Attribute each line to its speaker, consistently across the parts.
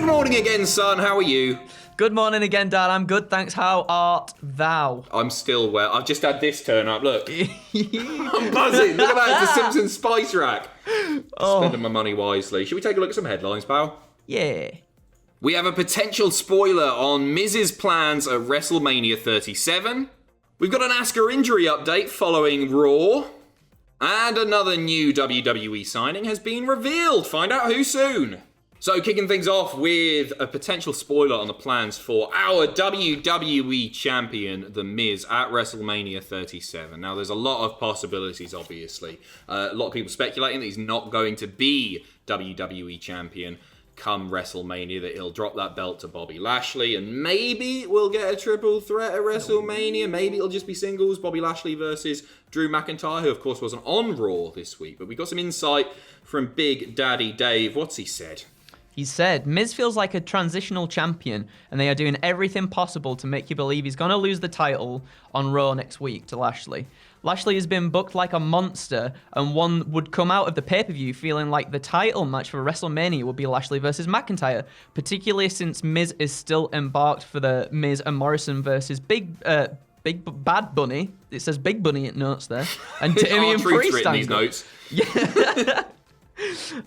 Speaker 1: Good morning again, son. How are you?
Speaker 2: Good morning again, Dad. I'm good, thanks. How art thou?
Speaker 1: I'm still well. I've just had this turn up. Look. I'm buzzing. Look at that. It's a Simpsons spice rack. Spending my money wisely. Should we take a look at some headlines, pal?
Speaker 2: Yeah.
Speaker 1: We have a potential spoiler on Miz's plans at WrestleMania 37. We've got an Asuka injury update following Raw. And another new WWE signing has been revealed. Find out who soon. So, kicking things off with a potential spoiler on the plans for our WWE Champion The Miz at WrestleMania 37. Now, there's a lot of possibilities, obviously. A lot of people speculating that he's not going to be WWE Champion come WrestleMania, that he'll drop that belt to Bobby Lashley, and maybe we'll get a triple threat at WrestleMania. Maybe it'll just be singles, Bobby Lashley versus Drew McIntyre, who of course wasn't on Raw this week. But we got some insight from Big Daddy Dave. What's he said?
Speaker 2: He said, Miz feels like a transitional champion, and they are doing everything possible to make you believe he's going to lose the title on Raw next week to Lashley. Lashley has been booked like a monster, and one would come out of the pay-per-view feeling like the title match for WrestleMania would be Lashley versus McIntyre, particularly since Miz is still embarked for the Miz and Morrison versus Big Bad Bunny. It says Big Bunny in notes there. And Damian Priest
Speaker 1: these notes.
Speaker 2: Yeah.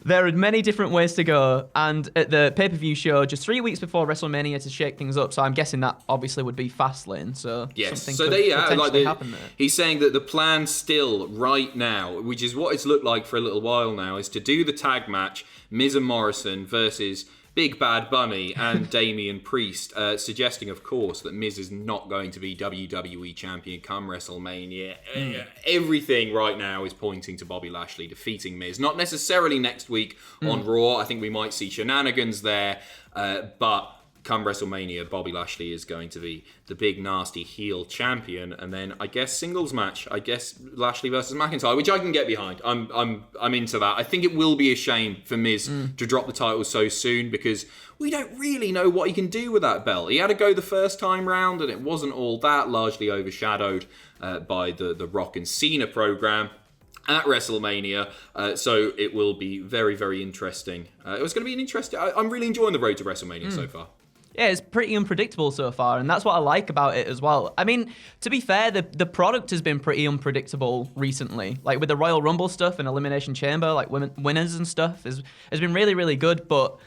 Speaker 2: There are many different ways to go, and at the pay-per-view show just 3 weeks before WrestleMania to shake things up, so I'm guessing that obviously would be Fastlane, so
Speaker 1: yes.
Speaker 2: something
Speaker 1: So
Speaker 2: could
Speaker 1: they
Speaker 2: potentially happen there.
Speaker 1: He's saying that the plan still right now, which is what it's looked like for a little while now, is to do the tag match Miz and Morrison versus Big Bad Bunny and Damian Priest, suggesting, of course, that Miz is not going to be WWE Champion come WrestleMania. Everything right now is pointing to Bobby Lashley defeating Miz. Not necessarily next week on Raw. I think we might see shenanigans there, but come WrestleMania, Bobby Lashley is going to be the big nasty heel champion, and then I guess singles match. I guess Lashley versus McIntyre, which I can get behind. I'm into that. I think it will be a shame for Miz to drop the title so soon, because we don't really know what he can do with that belt. He had to go the first time round, and it wasn't all that, largely overshadowed by the Rock and Cena program at WrestleMania, so it will be very, very interesting. It was going to be an interesting. I'm really enjoying the road to WrestleMania so far.
Speaker 2: Yeah, it's pretty unpredictable so far, and that's what I like about it as well. I mean, to be fair, the product has been pretty unpredictable recently. Like with the Royal Rumble stuff and Elimination Chamber, like winners and stuff, has been really, really good, but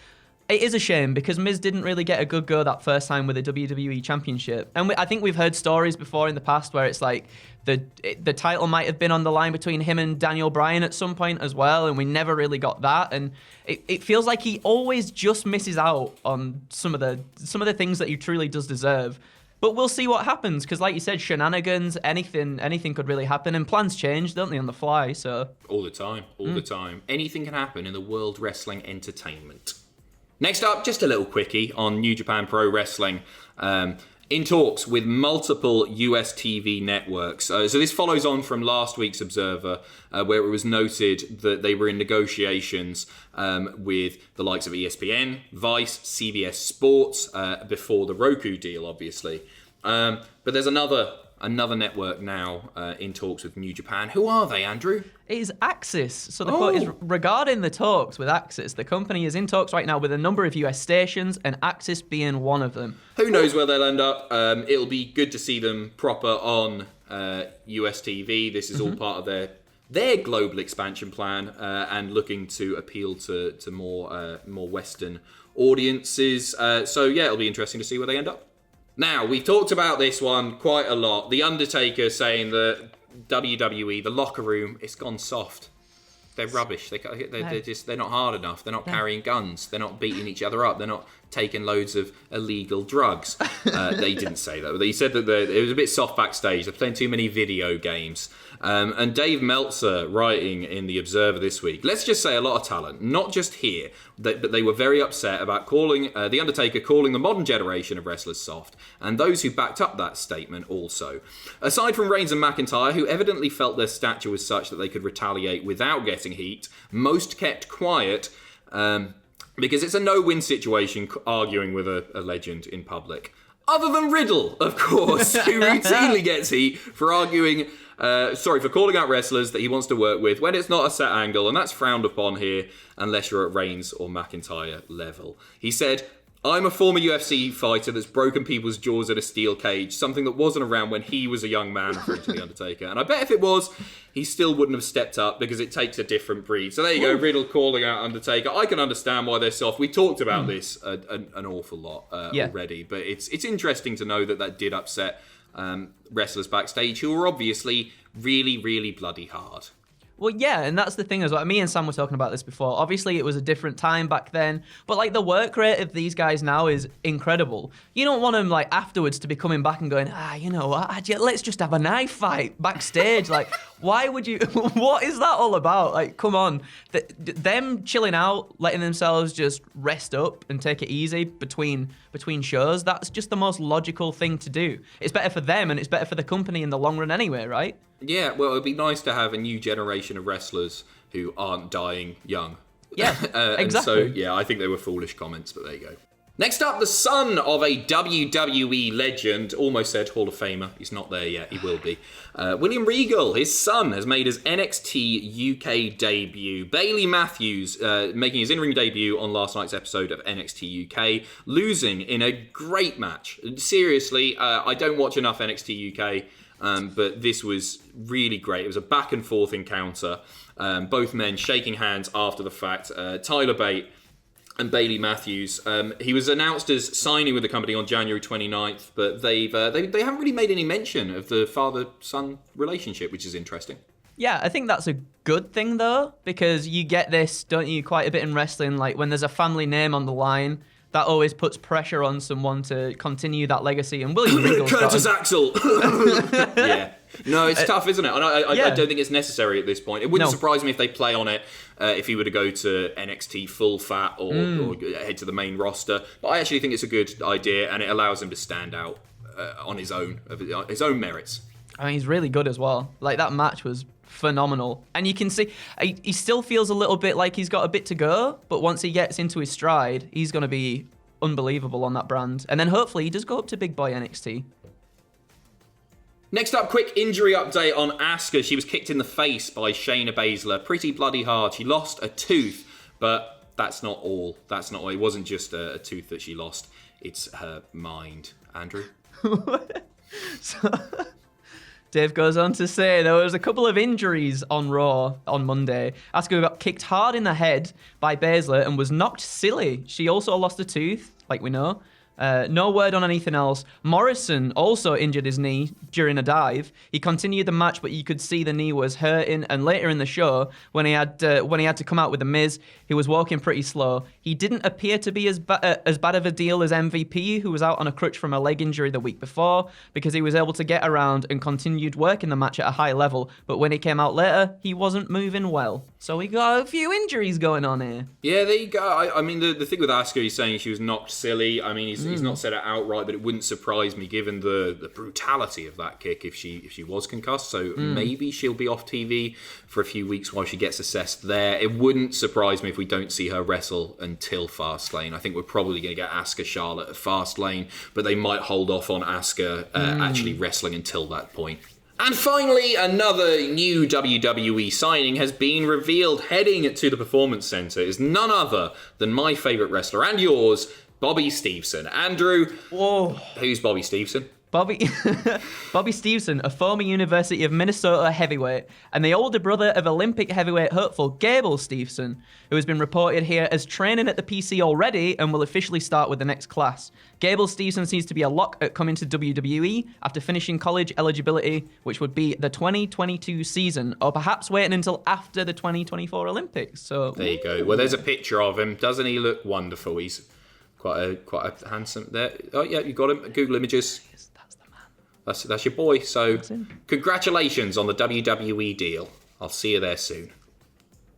Speaker 2: it is a shame because Miz didn't really get a good go that first time with the WWE Championship. And I think we've heard stories before in the past where it's like the title might have been on the line between him and Daniel Bryan at some point as well, and we never really got that. And it feels like he always just misses out on some of the things that he truly does deserve. But we'll see what happens, because like you said, shenanigans, anything could really happen, and plans change, don't they, on the fly? So
Speaker 1: all the time. Anything can happen in the World Wrestling Entertainment. Next up, just a little quickie on New Japan Pro Wrestling. In talks with multiple US TV networks. So this follows on from last week's Observer, where it was noted that they were in negotiations with the likes of ESPN, Vice, CBS Sports, before the Roku deal, obviously. But there's another network now in talks with New Japan. Who are they, Andrew?
Speaker 2: It is Axis. So the quote is, regarding the talks with Axis, the company is in talks right now with a number of US stations, and Axis being one of them.
Speaker 1: Who knows where they'll end up? It'll be good to see them proper on US TV. This is all part of their global expansion plan and looking to appeal to more Western audiences. So yeah, it'll be interesting to see where they end up. Now, we've talked about this one quite a lot. The Undertaker saying that WWE, the locker room, it's gone soft. They're rubbish. They're not hard enough. They're not carrying guns. They're not beating each other up. They're not taking loads of illegal drugs. They didn't say that. They said that it was a bit soft backstage. They're playing too many video games. And Dave Meltzer writing in The Observer this week, let's just say a lot of talent, not just here, but they were very upset about calling The Undertaker calling the modern generation of wrestlers soft, and those who backed up that statement also. Aside from Reigns and McIntyre, who evidently felt their stature was such that they could retaliate without getting heat, most kept quiet, because it's a no-win situation arguing with a legend in public. Other than Riddle, of course, who routinely gets heat for arguing, for calling out wrestlers that he wants to work with when it's not a set angle, and that's frowned upon here unless you're at Reigns or McIntyre level. He said, I'm a former UFC fighter that's broken people's jaws in a steel cage, something that wasn't around when he was a young man referring to The Undertaker. And I bet if it was, he still wouldn't have stepped up because it takes a different breed. So there you go, Riddle calling out Undertaker. I can understand why they're soft. We talked about this an awful lot already, but it's interesting to know that did upset wrestlers backstage who were obviously really, really bloody hard.
Speaker 2: Well, yeah, and that's the thing as well. Me and Sam were talking about this before. Obviously, it was a different time back then, but like the work rate of these guys now is incredible. You don't want them like afterwards to be coming back and going, you know what? Let's just have a knife fight backstage. Like, why would you? What is that all about? Like, come on, them chilling out, letting themselves just rest up and take it easy between shows. That's just the most logical thing to do. It's better for them and it's better for the company in the long run anyway, right?
Speaker 1: Yeah, well, it'd be nice to have a new generation of wrestlers who aren't dying young.
Speaker 2: Yeah, exactly.
Speaker 1: And so, yeah, I think they were foolish comments, but there you go. Next up, the son of a WWE legend, almost said Hall of Famer. He's not there yet. He will be. William Regal, his son, has made his NXT UK debut. Bayley Matthews making his in-ring debut on last night's episode of NXT UK, losing in a great match. Seriously, I don't watch enough NXT UK. But this was really great. It was a back and forth encounter. Both men shaking hands after the fact. Tyler Bate and Bayley Matthews. He was announced as signing with the company on January 29th, but they haven't really made any mention of the father-son relationship, which is interesting.
Speaker 2: Yeah, I think that's a good thing though, because you get this, don't you, quite a bit in wrestling, like when there's a family name on the line. That always puts pressure on someone to continue that legacy. And William Regal...
Speaker 1: Curtis Axel! Yeah. No, it's tough, isn't it? And I don't think it's necessary at this point. It wouldn't surprise me if they play on it, if he were to go to NXT full fat or head to the main roster. But I actually think it's a good idea, and it allows him to stand out on his own merits.
Speaker 2: I mean, he's really good as well. Like, that match was phenomenal. And you can see he still feels a little bit like he's got a bit to go, but once he gets into his stride, he's going to be unbelievable on that brand. And then hopefully he does go up to big boy NXT.
Speaker 1: Next up, quick injury update on Asuka. She was kicked in the face by Shayna Baszler pretty bloody hard. She lost a tooth, but that's not all. It wasn't just a tooth that she lost. It's her mind. Andrew?
Speaker 2: Dave goes on to say there was a couple of injuries on Raw on Monday. Asuka got kicked hard in the head by Baszler and was knocked silly. She also lost a tooth, like we know. No word on anything else. Morrison also injured his knee during a dive. He continued the match, but you could see the knee was hurting. And later in the show, when he had to come out with the Miz, he was walking pretty slow. He didn't appear to be as bad of a deal as MVP, who was out on a crutch from a leg injury the week before, because he was able to get around and continued working the match at a high level. But when he came out later, he wasn't moving well. So we got a few injuries going on here.
Speaker 1: Yeah, there you go. I mean, the thing with Asuka, he's saying she was knocked silly. I mean, he's not said it outright, but it wouldn't surprise me given the brutality of that kick if she was concussed. So maybe she'll be off TV for a few weeks while she gets assessed there. It wouldn't surprise me if we don't see her wrestle until Fastlane. I think we're probably going to get Asuka Charlotte at Fastlane, but they might hold off on Asuka actually wrestling until that point. And finally, another new WWE signing has been revealed. Heading to the Performance Center is none other than my favourite wrestler and yours, Bobby Stevenson. Andrew,
Speaker 2: whoa,
Speaker 1: who's Bobby Stevenson?
Speaker 2: Bobby Stevenson, a former University of Minnesota heavyweight, and the older brother of Olympic heavyweight hopeful Gable Stevenson, who has been reported here as training at the PC already and will officially start with the next class. Gable Stevenson seems to be a lock at coming to WWE after finishing college eligibility, which would be the 2022 season, or perhaps waiting until after the 2024 Olympics. So
Speaker 1: there you go. Well, there's a picture of him. Doesn't he look wonderful? He's quite a handsome there. Oh yeah, you got him. Google images. That's your boy. So congratulations on the WWE deal. I'll see you there soon.